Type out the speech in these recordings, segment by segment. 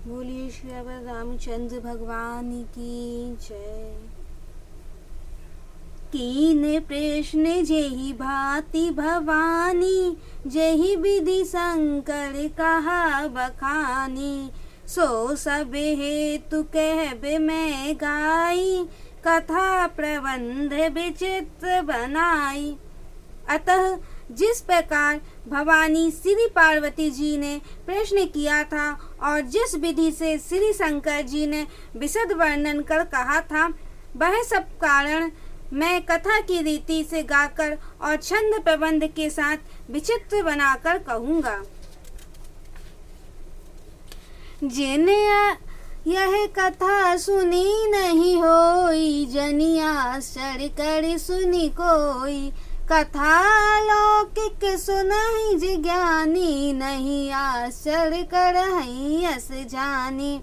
बोलिए श्री रामचंद्र भगवान की जय। कीन प्रश्न जेहि भांति भवानी, जेहि विधि शंकर कहा बखानी। सो सब हेतु कहबे मैं गाई, कथा प्रबंध विचित्र बनाई। अतः जिस प्रकार भवानी श्री पार्वती जी ने प्रश्न किया था और जिस विधि से श्री शंकर जी ने विशद वर्णन कर कहा था, वह सब कारण मैं कथा की रीति से गाकर और छंद प्रबंध के साथ विचित्र बनाकर कहूँगा। जिन यह कथा सुनी नहीं होई, जनिया आश्चर्य कर सुनी कोई। कथा लौकिक सुनहि जिज्ञानी, नहीं आश्चर्य करहि अस जानी।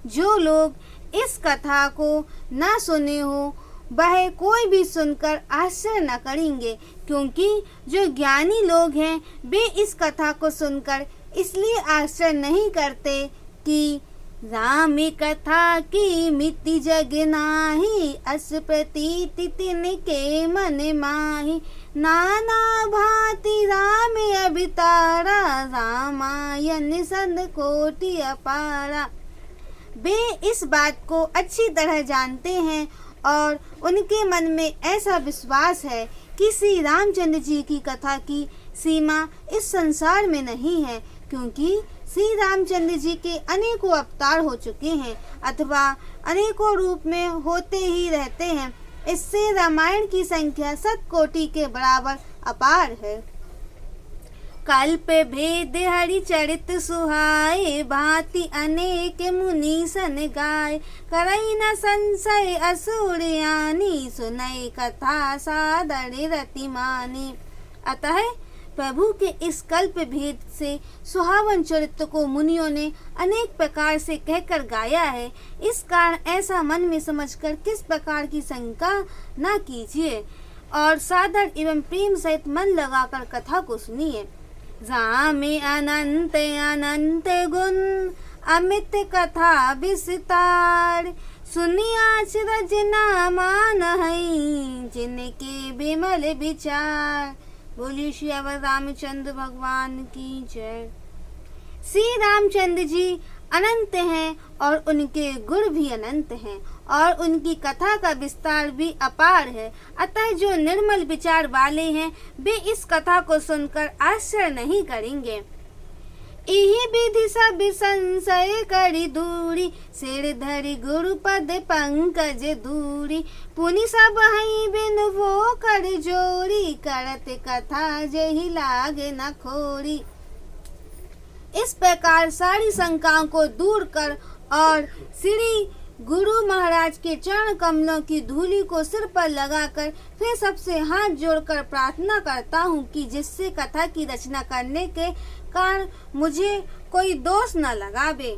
जो लोग इस कथा को न सुने हो, वह कोई भी सुनकर आश्चर्य न करेंगे, क्योंकि जो ज्ञानी लोग हैं वे इस कथा को सुनकर इसलिए आश्चर्य नहीं करते कि राम कथा की मिति जग नाही, अस प्रतीति तिनके मन माही। नाना भांति राम अवतारा, रामायण सद कोटि अपारा। वे इस बात को अच्छी तरह जानते हैं और उनके मन में ऐसा विश्वास है कि श्री रामचंद्र जी की कथा की सीमा इस संसार में नहीं है, क्योंकि श्री रामचंद्र जी के अनेकों अवतार हो चुके हैं अथवा अनेकों रूप में होते ही रहते हैं। इससे रामायण की संख्या 7 कोटि के बराबर अपार है। कल्प भेद हरि चरित सुहाए, भांति अनेक मुनि सन गाय। करई न संशय असुर यानी, सुनई कथा सादर रति मानी। अतः प्रभु के इस कल्प भेद से सुहावन चरित्र को मुनियों ने अनेक प्रकार से कहकर गाया है। इस कारण ऐसा मन में समझकर किस प्रकार की शंका न कीजिए और सादर एवं प्रेम सहित मन लगाकर कथा को सुनिए। राम अनंत अनंत गुण, अमित कथा विस्तार। सुनिया अचरज न मानहि, जिनके विमल विचार। बोलिए श्री रामचंद्र भगवान की जय। श्री रामचंद्र जी अनंत हैं और उनके गुण भी अनंत हैं और उनकी कथा का विस्तार भी अपार है। अतः जो निर्मल विचार वाले हैं वे इस कथा को सुनकर आश्चर्य नहीं करेंगे। इहि विधि सब संशय करि दूरी, सिर धरि गुरुपद पंकज दूरी। पुनि सब हई बिन वो कर जोरी, करत कथा जेहि लागे न खोरी। इस प्रकार सारी शंकाओं को दूर कर और श्री गुरु महाराज के चरण कमलों की धूलि को सिर पर लगाकर फिर सबसे हाथ जोड़कर प्रार्थना करता हूँ कि जिससे कथा की रचना करने के कारण मुझे कोई दोष न लगावे।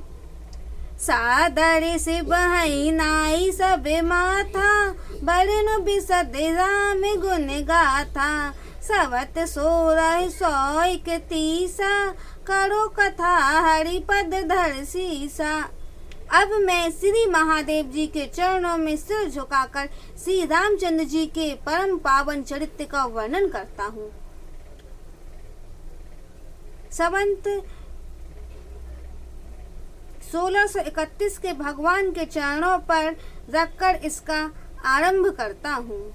सादर से बहई नाई सबे माथा, बरन बिसद राम गुण गाथा। सवत 1631, करो कथा हरिपद धर सीसा। अब मैं श्री महादेव जी के चरणों में सिर झुकाकर श्री रामचंद्र जी के परम पावन चरित्र का वर्णन करता हूँ। संवत 1631 के भगवान के चरणों पर रखकर इसका आरंभ करता हूँ।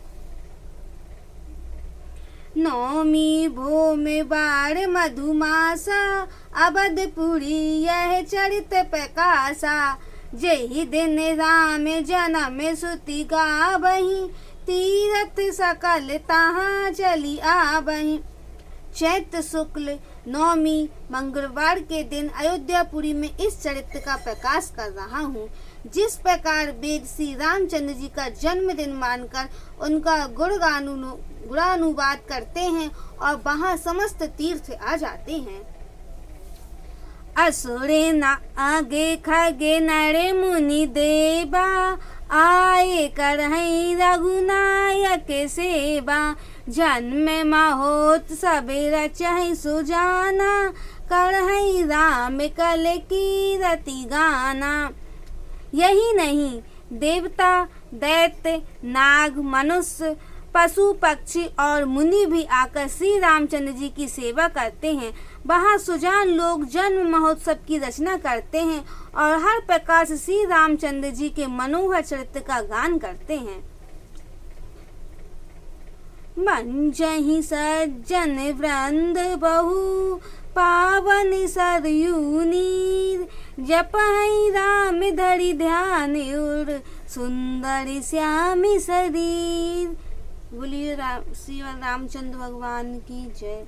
नौमी भौम बार मधुमासा, अवधपुरी यह चरित प्रकाशा। जेहि दिन राम जन्म सुति गावहि, तीरथ सकल तहाँ चली आवहि। चैत्र शुक्ल नौमी मंगलवार के दिन अयोध्यापुरी में इस चरित्र का प्रकाश कर रहा हूँ। जिस प्रकार वेद श्री रामचंद्र जी का जन्मदिन मानकर उनका गुणानुवाद करते हैं और वहाँ समस्त तीर्थ आ जाते हैं। असुरे न आगे खगे नरे मुनि देवा, आए करहि रघुनायक सेवा। जन्म महोत्सव रचहि सुजाना, करहई राम कल की रति गाना। यही नहीं, देवता, दैत्य, नाग, मनुष्य, पशु, पक्षी और मुनि भी आकर श्री रामचंद्र जी की सेवा करते हैं। वहाँ सुजान लोग जन्म महोत्सव की रचना करते हैं और हर प्रकार से श्री रामचंद्र जी के मनोहर चरित्र का गान करते हैं। मंजहि सज्जन वृंद बहु पावन सरयू नीर, जपहि राम धरि ध्यान उर सुंदर श्याम शरीर। बोलिए श्री रामचंद्र भगवान की जय।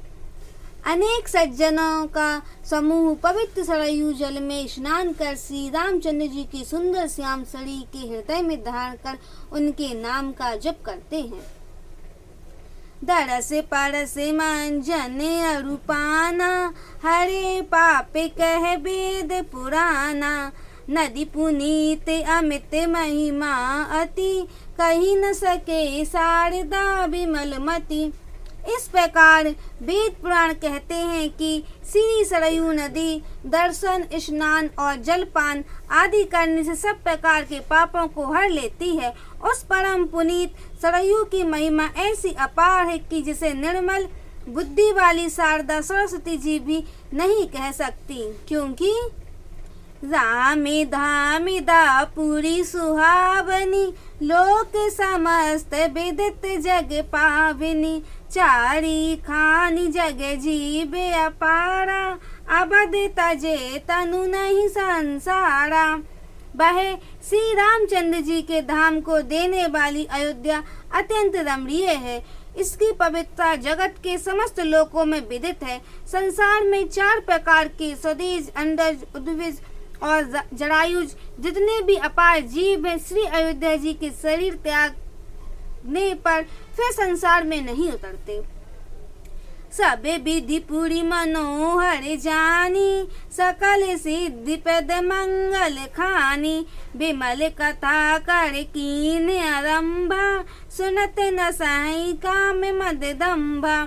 अनेक सज्जनों का समूह पवित्र सरयू जल में स्नान कर श्री रामचंद्र जी की सुंदर श्याम शरीर के हृदय में धारण कर उनके नाम का जप करते हैं। दरस परस मंजन अरूपाना, हरे पापे कह वेद पुराना। नदी पुनीत अमित महिमा अति, कही न सके शारदा विमल मति। इस प्रकार वेद पुराण कहते हैं कि श्री सरयू नदी दर्शन, स्नान और जलपान आदि करने से सब प्रकार के पापों को हर लेती है। उस परम पुनीत सरयू की महिमा ऐसी अपार है कि जिसे निर्मल बुद्धि वाली शारदा सरस्वती जी भी नहीं कह सकती, क्योंकि रामे धामे दापुरी सुहावनी, लोक समस्त विदित जग पावनी। चारी खानी जग जीवे अपारा, अबध तजे तनु नहीं संसारा। वह श्री रामचंद्र जी के धाम को देने वाली अयोध्या अत्यंत रमणीय है। इसकी पवित्रता जगत के समस्त लोकों में विदित है। संसार में 4 प्रकार के स्वदेश, अंडज, उद्भिज और जरायुज जितने भी अपार जीव हैं, श्री अयोध्या जी के शरीर त्यागने पर फिर संसार में नहीं उतरते। सबे विधि पूरी मनोहर जानी, सकल सिद्धि पद मंगल खानी। विमल कथा कर कीन आरंभा, सुनत न सही काम मद दंभा।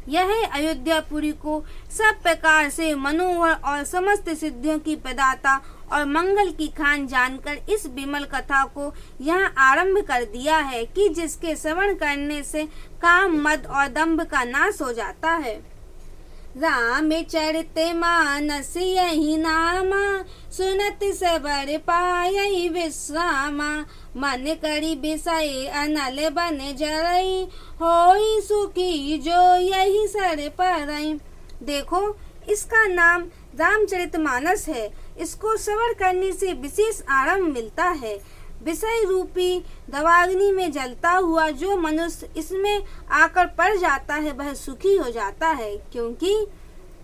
यह अयोध्यापुरी को सब प्रकार से मनोहर और समस्त सिद्धियों की प्रदाता और मंगल की खान जानकर इस विमल कथा को यहाँ आरंभ कर दिया है कि जिसके श्रवण करने से काम, मद और दंभ का नाश हो जाता है। राम चरित मानस यही नामा, सुनत सबर पायई विश्रामा। मन करी विषय अनल बन जरई, होई सुखी जो यही सर परई। देखो, इसका नाम रामचरितमानस है। इसको श्रवण करने से विशेष आराम मिलता है। विषय रूपी दवाग्नि में जलता हुआ जो मनुष्य इसमें आकर पड़ जाता है वह सुखी हो जाता है, क्योंकि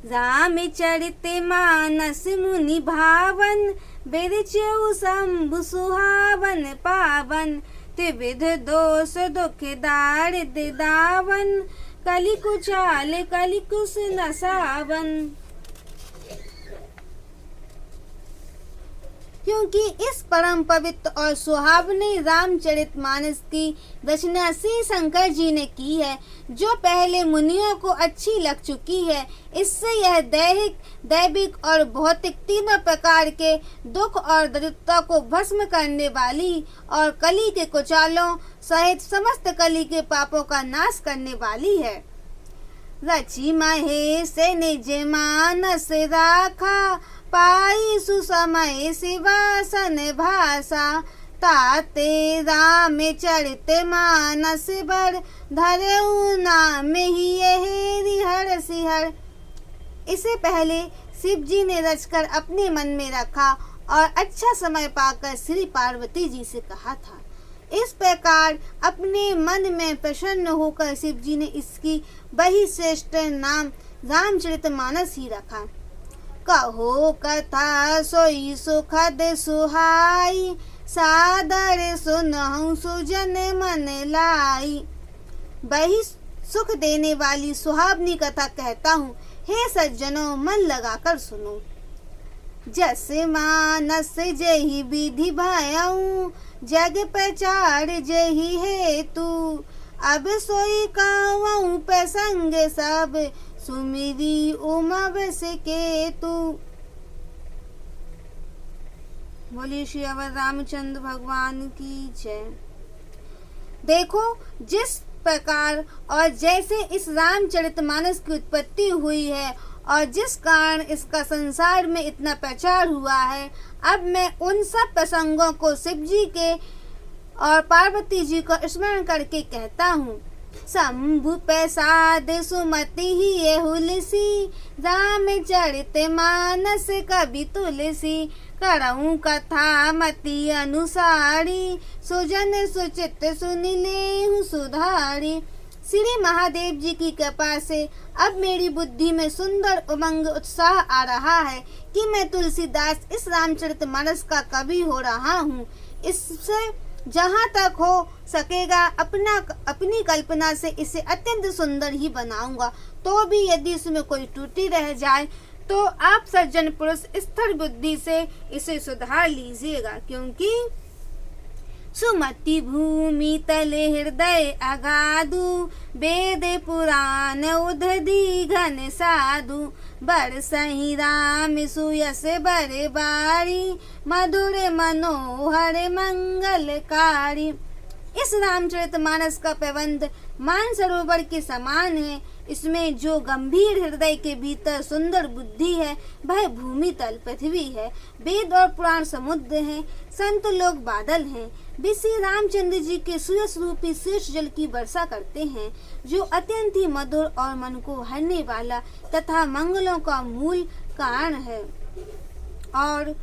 रामचरित मानस मुनि भावन, बिरचऊ शंभु सुहावन पावन। त्रिविध दोष दुख दारिद्र दावन, कलि कुचाल कलि कुश नसावन। क्योंकि इस परम पवित्र और सुहावने रामचरितमानस की रचना श्री शंकर जी ने की है, जो पहले मुनियों को अच्छी लग चुकी है। इससे यह दैहिक, दैविक और भौतिक तीनों प्रकार के दुख और दरिद्रता को भस्म करने वाली और कली के कुचालों सहित समस्त कली के पापों का नाश करने वाली है। रचि महेश निज मानस राखा, पाई सुसमय शिवासन भाषा। ताते रामचरित मानस बर, धरऊ नाम ही यही हर सिहर। इसे पहले शिव जी ने रचकर अपने मन में रखा और अच्छा समय पाकर श्री पार्वती जी से कहा था। इस प्रकार अपने मन में प्रसन्न होकर शिव जी ने इसकी वही श्रेष्ठ नाम रामचरितमानस ही रखा। कहो कथा सोई सुखद सुहाई, सादर सुनहु सुजन मन लाई। वही सुख देने वाली सुहावनी कथा कहता हूँ, हे सज्जनों मन लगाकर सुनो। जस मानस जही विधि भयऊ, जग प्रचार जही हेतु। अब सोई कावऊ प्रसंग सब, सुमिरी उमा बस के तू। बोलिए श्री अवध रामचंद्र भगवान की जय। देखो जिस प्रकार और जैसे इस रामचरितमानस की उत्पत्ति हुई है और जिस कारण इसका संसार में इतना प्रचार हुआ है, अब मैं उन सब प्रसंगों को शिव जी के और पार्वती जी को स्मरण करके कहता हूँ। शंभु प्रसाद सुमति ही ये हुलसी, रामचरित मानस कवि तुलसी। करऊं कथा मति अनुसारी, सुजन सुचित सुनि लेहु सुधारी। श्री महादेव जी की कृपा से अब मेरी बुद्धि में सुंदर उमंग उत्साह आ रहा है कि मैं तुलसीदास इस रामचरितमानस का कवि हो रहा हूँ। इससे जहाँ तक हो सकेगा अपनी कल्पना से इसे अत्यंत सुंदर ही बनाऊंगा। तो भी यदि इसमें कोई त्रुटि रह जाए तो आप सज्जन पुरुष स्थिर बुद्धि से इसे सुधार लीजिएगा, क्योंकि सुमति भूमि तले हृदय अगाधु, वेद पुराण उदधि घन साधु। बरसहि राम सुयस बर बारी, मधुर मनोहर मंगलकारी। इस रामचरितमानस का प्रबंध मानसरोवर के समान है। इसमें जो गंभीर हृदय के भीतर सुंदर बुद्धि है वह भूमि तल पृथ्वी है, वेद और पुराण समुद्र हैं, संत लोग बादल हैं। वे श्री रामचंद्र जी के सुयस रूपी शीर्ष जल की वर्षा करते हैं, जो अत्यंत ही मधुर और मन को हरने वाला तथा मंगलों का मूल कारण है। और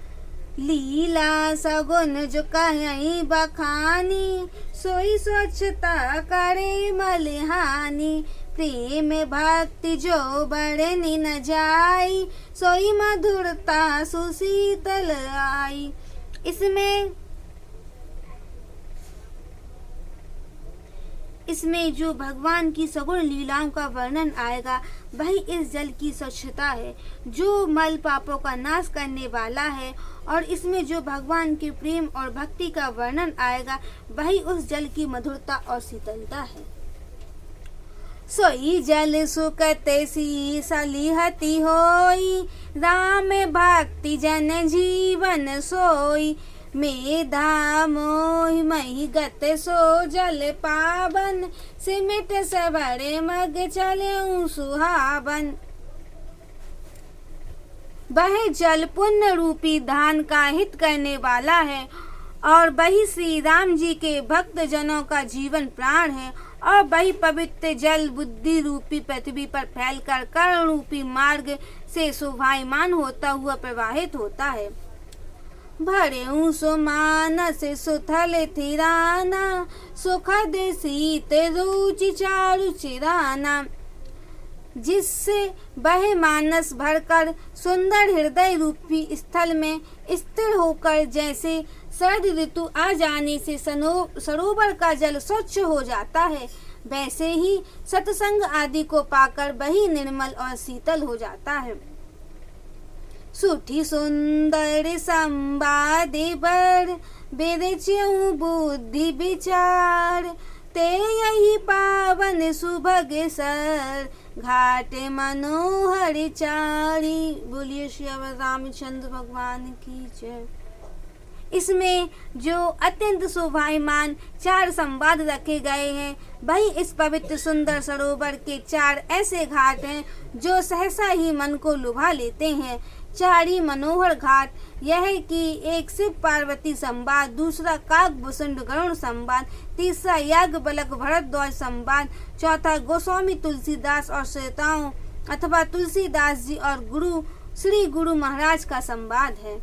लीला सगुन जो कहीं बखानी, सोई स्वच्छता करे मलिहानी। प्रेम भक्ति जो बढ़नी न जाई, सोई मधुरता सुशीतल आई। इसमें जो भगवान की सगुण लीलाओं का वर्णन आएगा वही इस जल की स्वच्छता है, जो मल पापों का नाश करने वाला है। और इसमें जो भगवान के प्रेम और भक्ति का वर्णन आएगा वही उस जल की मधुरता और शीतलता है। सोई जल सुकत सी सलिहति होई, राम भक्ति जन जीवन सोई। मेधा मोहि मही गत सो जल पावन, सिमिट सबरे मग चले सुहावन। वह जल पुण्य रूपी धान का हित करने वाला है और वही श्री राम जी के भक्त जनों का जीवन प्राण है। और वही पवित्र जल बुद्धि रूपी पृथ्वी पर फैलकर कर्ण रूपी मार्ग से शोभायमान होता हुआ प्रवाहित होता है। भरे सो मानस सुथल थिराना, सुखद शीत रुचि चारु चिराना। जिससे वह मानस भरकर सुंदर हृदय रूपी स्थल में स्थिर होकर जैसे शरद ऋतु आ जाने से सरोवर का जल स्वच्छ हो जाता है, वैसे ही सत्संग आदि को पाकर वही निर्मल और शीतल हो जाता है। सुठी सुंदर संवाद बर, बेरचऊ बुद्धि विचार। ते यही पावन सुभग सर, घाट मनोहर चारी। बोलिए श्री रामचंद्र भगवान की जय। इसमें जो अत्यंत शोभायमान 4 संवाद रखे गए हैं वही इस पवित्र सुंदर सरोवर के 4 ऐसे घाट हैं जो सहसा ही मन को लुभा लेते हैं। 4 मनोहर घाट यह है कि एक शिव पार्वती संवाद, दूसरा काकभूषण गरुड़ संवाद, तीसरा याज्ञवल्क्य भरद्वाज संवाद, चौथा गोस्वामी तुलसीदास और श्रोताओं अथवा तुलसीदास जी और श्री गुरु महाराज का संवाद है।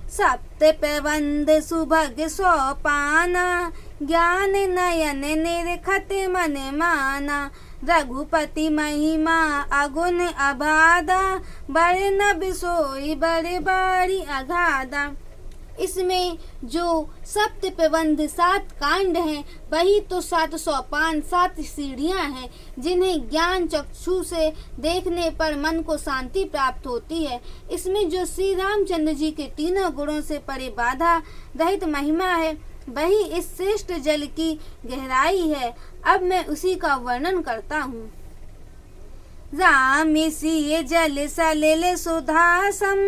सप्त प्रबंध सुभग सोपाना, ज्ञान नयन निरखत मन माना। रघुपति महिमा अगुण अबाधा, बड़े नब सोई बड़े बारी अगाधा। इसमें जो सप्त प्रबंध 7 कांड हैं वही तो 7 सोपान 7 सीढ़ियां हैं जिन्हें ज्ञान चक्षु से देखने पर मन को शांति प्राप्त होती है। इसमें जो श्री रामचंद्र जी के तीनों गुणों से परे बाधा रहित महिमा है वही इस श्रेष्ठ जल की गहराई है। अब मैं उसी का वर्णन करता हूँ। रामिसी जल सलिल सुधासम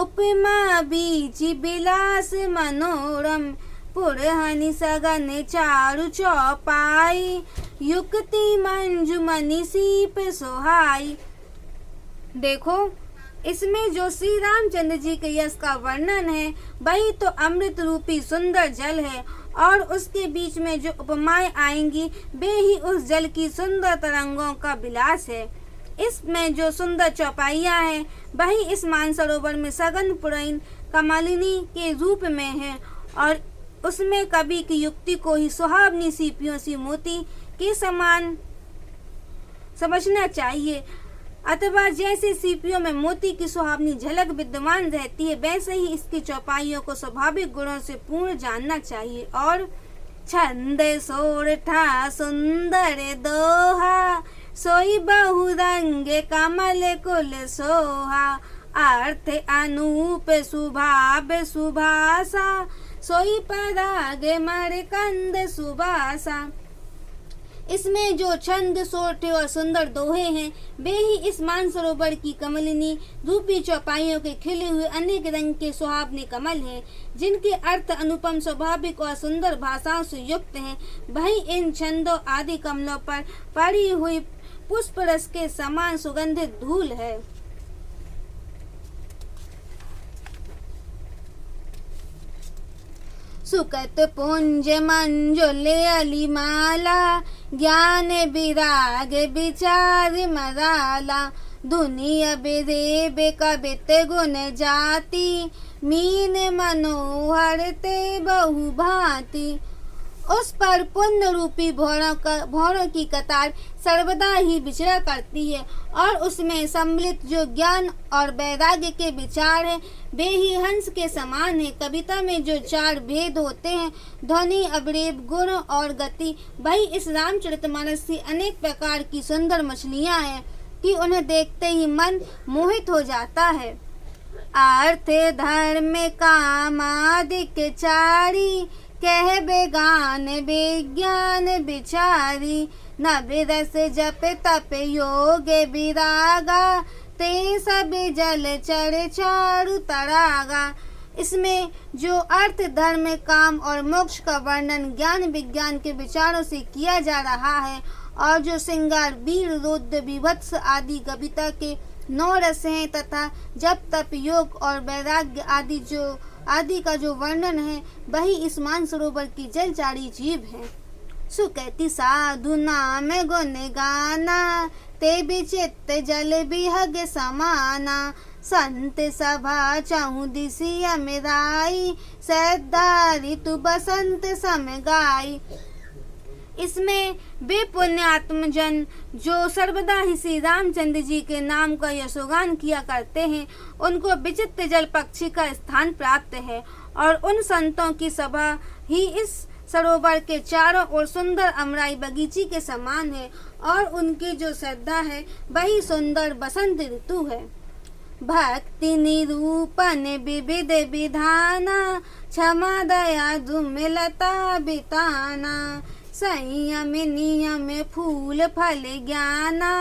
उपमा बीची बिलास मनोरम पुरहनि सगन चारु चौपाई युक्ति मंजु मनि सीप सोहाई। देखो, इसमें जो श्री रामचंद्र जी के यश का वर्णन है वही तो अमृत रूपी सुंदर जल है, और उसके बीच में जो उपमाएं आएंगी वे ही उस जल की सुंदर तरंगों का विलास है। इसमें जो सुंदर चौपाइयां हैं वही इस मानसरोवर में सघन पुरैन कमलिनी के रूप में है, और उसमें कवि की युक्ति को ही सुहावनी सीपियों सी मोती के समान समझना चाहिए, अथवा जैसे सीपियों में मोती की सुहावनी झलक विद्यमान रहती है वैसे ही इसकी चौपाइयों को स्वाभाविक गुणों से पूर्ण जानना चाहिए। और छंद सोरठा सुंदर दोहा सोई बहुरंग कमल कुल सोहा अर्थ अनूप सुभाव सुभाषा सोई पराग मरकंद सुबासा। इसमें जो छंद सोरठे और सुंदर दोहे हैं वे ही इस मानसरोवर की कमलिनी रूपी चौपाइयों के खिले हुए अनेक रंग के सुहावने कमल हैं, जिनके अर्थ अनुपम स्वाभाविक और सुंदर भाषाओं से युक्त हैं। वही इन छंदों आदि कमलों पर पड़ी हुई पुष्प रस के समान सुगंधित धूल है। सुकत पुंज मंजुल अलिमाला ज्ञान विराग विचार मराला दुनिया बेरेब कवित गुण जाति मीन मनोहर ते बहु भांति। उस पर पुण्य रूपी भौरों की कतार सर्वदा ही विचरा करती है, और उसमें सम्मिलित जो ज्ञान और वैराग्य के विचार है वे ही हंस के समान है। कविता में जो चार भेद होते हैं, ध्वनि, अवरेब, गुण और गति, वही इस रामचरितमानस की अनेक प्रकार की सुंदर मछलियां हैं कि उन्हें देखते ही मन मोहित हो जाता है। अर्थ धर्म काम आदिक चारी कह बेगान विज्ञान विचारी न बिरस जप तप योग विरागा ते सब जल चर चारु तरागा। इसमें जो अर्थ धर्म काम और मोक्ष का वर्णन ज्ञान विज्ञान के विचारों से किया जा रहा है, और जो श्रृंगार वीर रुद्र विभत्स आदि कविता के 9 रस हैं, तथा जप तप योग और वैराग्य आदि का जो वर्णन है वही इस मानसरोवर की जलचारी जीव है। सुकैति साधु नाम गुण गाना ते विचित जल बिहग समाना संत सभा चाहू दिसी अमिराई सैदारी तु बसंत सम गाई। इसमें वे पुण्यात्म जन जो सर्वदा ही श्री रामचंद्र जी के नाम का यशोगान किया करते हैं, उनको विचित्र जल पक्षी का स्थान प्राप्त है, और उन संतों की सभा ही इस सरोवर के चारों ओर सुंदर अमराई बगीची के समान है, और उनकी जो श्रद्धा है वही सुंदर बसंत ऋतु है। भक्ति निरूपण विविध विधाना क्षमा दया दुमिलता बिताना संयम नियम फूल फल ज्ञाना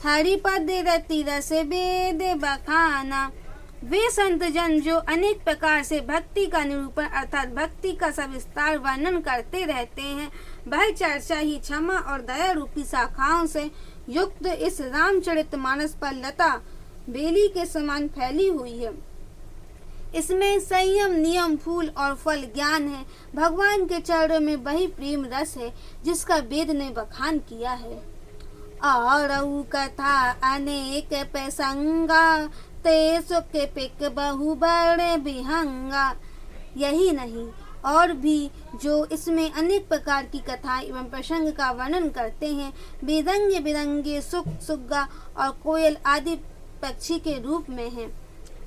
हरिपद रति रस वेद बखाना। वे संत जन जो अनेक प्रकार से भक्ति का निरूपण अर्थात भक्ति का सविस्तार वर्णन करते रहते हैं, वह चर्चा ही क्षमा और दया रूपी शाखाओं से युक्त इस रामचरितमानस पर लता बेली के समान फैली हुई है। इसमें संयम नियम फूल और फल ज्ञान है। भगवान के चरणों में वही प्रेम रस है जिसका वेद ने बखान किया है। और कथा अनेक प्रसंगा ते सुख पिक बहु बड़े विहंगा। यही नहीं, और भी जो इसमें अनेक प्रकार की कथा एवं प्रसंग का वर्णन करते हैं, बिरंगे बिरंगे सुग्गा और कोयल आदि पक्षी के रूप में है।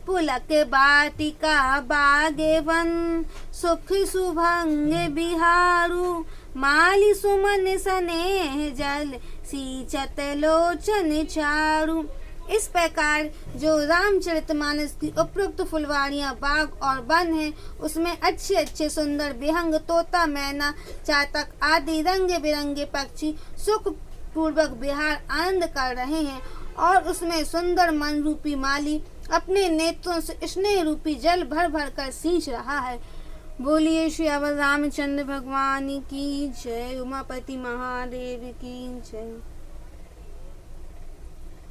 पुलक बाटिका बागेवन सुख सुभंग बिहारू माली सुमन स्नेह जल सींचत लोचन चारू। इस प्रकार जो रामचरितमानस की उपरोक्त फुलवाड़ियाँ बाग और वन है, उसमें अच्छे अच्छे सुंदर विहंग तोता मैना चातक आदि रंग बिरंगे पक्षी सुख पूर्वक विहार आनंद कर रहे हैं, और उसमें सुंदर मन रूपी माली अपने नेत्रों से स्नेह रूपी जल भर भर कर सींच रहा है। बोलिए श्री अवध रामचंद्र भगवान की जय, उमापति महादेव की जय।